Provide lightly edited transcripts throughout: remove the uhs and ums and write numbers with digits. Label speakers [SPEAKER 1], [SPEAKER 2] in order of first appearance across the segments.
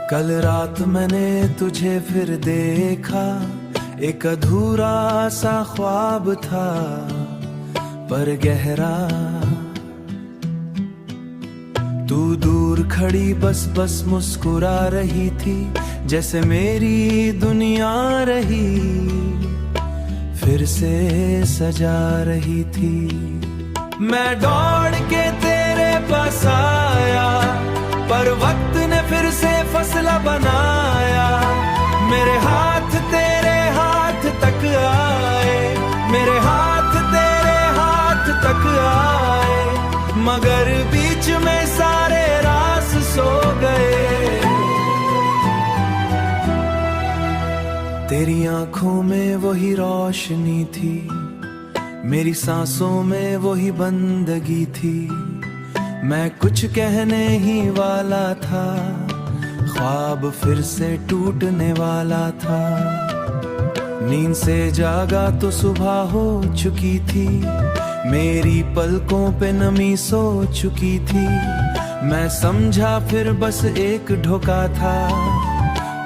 [SPEAKER 1] कल रात मैंने तुझे फिर देखा, एक अधूरा सा ख्वाब था पर गहरा। तू दूर खड़ी बस बस मुस्कुरा रही थी, जैसे मेरी दुनिया रही फिर से सजा रही थी। मैं दौड़ के तेरे पास आया, पर वक्त ने फिर से फैसला बनाया। मेरे हाथ तेरे हाथ तक आए, मेरे हाथ तेरे हाथ तक आए, मगर बीच में सारे रास सो गए। तेरी आंखों में वही रोशनी थी, मेरी सांसों में वही बंदगी थी। मैं कुछ कहने ही वाला था, ख्वाब फिर से टूटने वाला था। नींद से जागा तो सुबह हो चुकी थी, मेरी पलकों पे नमी सो चुकी थी। मैं समझा फिर बस एक धोखा था,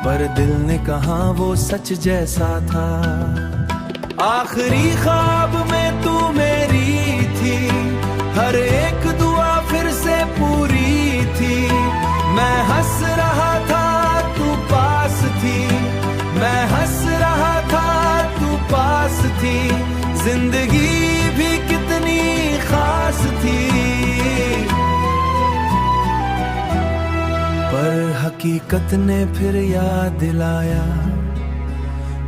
[SPEAKER 1] पर दिल ने कहा वो सच जैसा था। आखिरी ख्वाब में तू मेरी थी, हर एक दुआ फिर से पूरी थी। मैं हंस रहा था तू पास थी, मैं हंस रहा था तू पास थी। जिंदगी भी कितनी खास थी, पर हकीकत ने फिर याद दिलाया।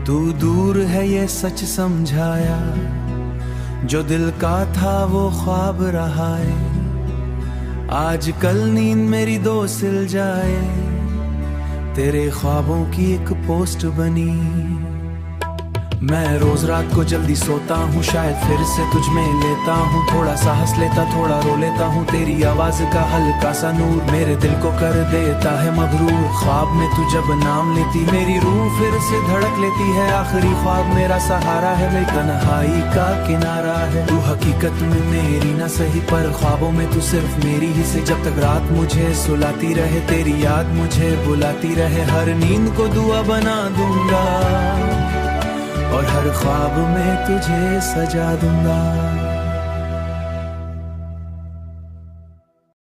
[SPEAKER 1] तू दूर है ये सच समझाया, जो दिल का था वो ख्वाब रहा है। आज कल नींद मेरी दो सिल जाए, तेरे ख्वाबों की एक पोस्ट बनी। मैं रोज रात को जल्दी सोता हूँ, शायद फिर से तुझ में लेता हूँ। थोड़ा सा हंस लेता थोड़ा रो लेता हूँ, तेरी आवाज का हल्का सा नूर मेरे दिल को कर देता है मगरूर। ख्वाब में तू जब नाम लेती मेरी रूह फिर से धड़क लेती है। आखिरी ख्वाब मेरा सहारा है, वे तन्हाई का किनारा है। तू हकीकत में मेरी ना सही, पर ख्वाबों में तू सिर्फ मेरी ही से। जब तक रात मुझे सुलाती रहे, तेरी याद मुझे बुलाती रहे। हर नींद को दुआ बना दूंगा और हर ख्वाब में तुझे सजा दूंगा।